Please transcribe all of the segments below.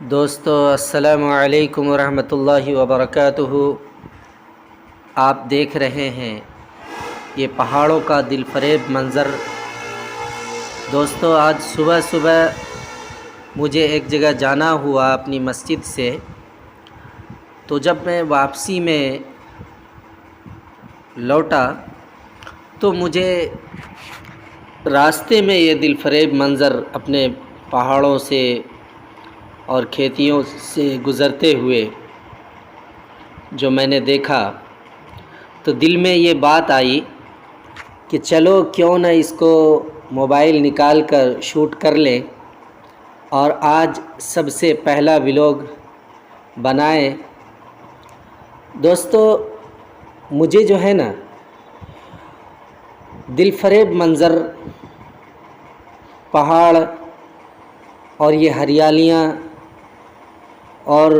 دوستو السلام علیکم ورحمۃ اللہ وبرکاتہ۔ آپ دیکھ رہے ہیں یہ پہاڑوں کا دل فریب منظر۔ دوستو آج صبح صبح مجھے ایک جگہ جانا ہوا اپنی مسجد سے، تو جب میں واپسی میں لوٹا تو مجھے راستے میں یہ دل فریب منظر اپنے پہاڑوں سے اور کھیتیوں سے گزرتے ہوئے جو میں نے دیکھا تو دل میں یہ بات آئی کہ چلو کیوں نہ اس کو موبائل نکال کر شوٹ کر لیں اور آج سب سے پہلا ولاگ بنائیں۔ دوستو مجھے جو ہے نا دل فریب منظر، پہاڑ اور یہ ہریالیاں اور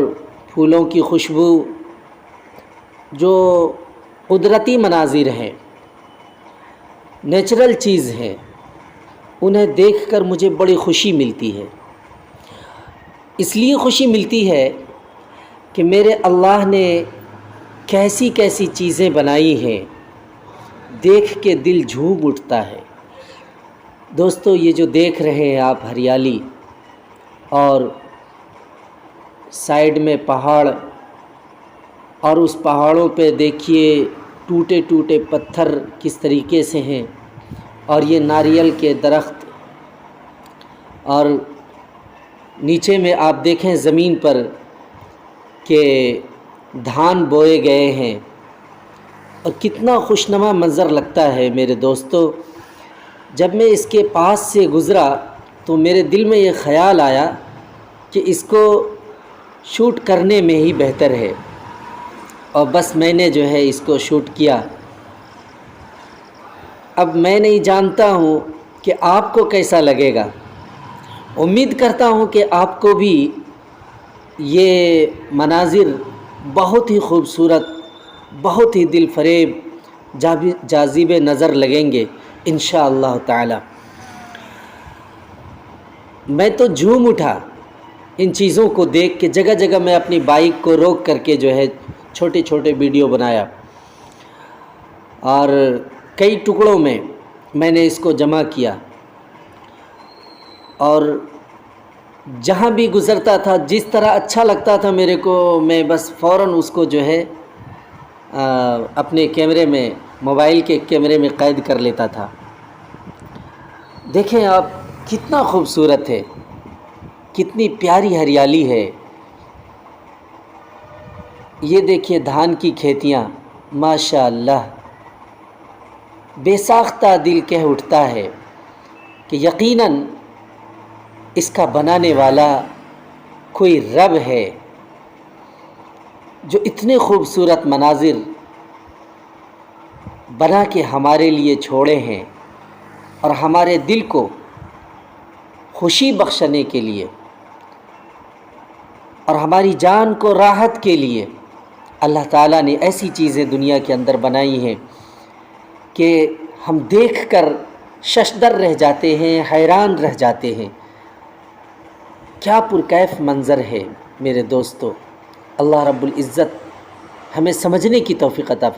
پھولوں کی خوشبو، جو قدرتی مناظر ہیں، نیچرل چیز ہیں، انہیں دیکھ کر مجھے بڑی خوشی ملتی ہے۔ اس لیے خوشی ملتی ہے کہ میرے اللہ نے کیسی کیسی چیزیں بنائی ہیں، دیکھ کے دل جھوم اٹھتا ہے۔ دوستو یہ جو دیکھ رہے ہیں آپ ہریالی اور سائیڈ میں پہاڑ، اور اس پہاڑوں پہ دیکھیے ٹوٹے ٹوٹے پتھر کس طریقے سے ہیں، اور یہ ناریل کے درخت، اور نیچے میں آپ دیکھیں زمین پر کہ دھان بوئے گئے ہیں، اور کتنا خوشنما منظر لگتا ہے میرے دوستو۔ جب میں اس کے پاس سے گزرا تو میرے دل میں یہ خیال آیا کہ اس کو شوٹ کرنے میں ہی بہتر ہے، اور بس میں نے جو ہے اس کو شوٹ کیا۔ اب میں نہیں جانتا ہوں کہ آپ کو کیسا لگے گا۔ امید کرتا ہوں کہ آپ کو بھی یہ مناظر بہت ہی خوبصورت، بہت ہی دل فریب، جاذب نظر لگیں گے انشاءاللہ تعالی۔ میں تو جھوم اٹھا ان چیزوں کو دیکھ کے، جگہ جگہ میں اپنی بائک کو روک کر کے جو ہے چھوٹے چھوٹے ویڈیو بنایا، اور کئی ٹکڑوں میں نے اس کو جمع کیا، اور جہاں بھی گزرتا تھا جس طرح اچھا لگتا تھا میرے کو، میں بس فوراً اس کو جو ہے اپنے کیمرے میں، موبائل کے کیمرے میں قید کر لیتا تھا۔ دیکھیں آپ کتنا خوبصورت ہے، کتنی پیاری ہریالی ہے۔ یہ دیکھیے دھان کی کھیتیاں، ماشاءاللہ، بے ساختہ دل کہہ اٹھتا ہے کہ یقیناً اس کا بنانے والا کوئی رب ہے، جو اتنے خوبصورت مناظر بنا کے ہمارے لیے چھوڑے ہیں، اور ہمارے دل کو خوشی بخشنے کے لیے اور ہماری جان کو راحت کے لیے اللہ تعالیٰ نے ایسی چیزیں دنیا کے اندر بنائی ہیں کہ ہم دیکھ کر ششدر رہ جاتے ہیں، حیران رہ جاتے ہیں۔ کیا پرکیف منظر ہے میرے دوستو۔ اللہ رب العزت ہمیں سمجھنے کی توفیق عطا فرمائے۔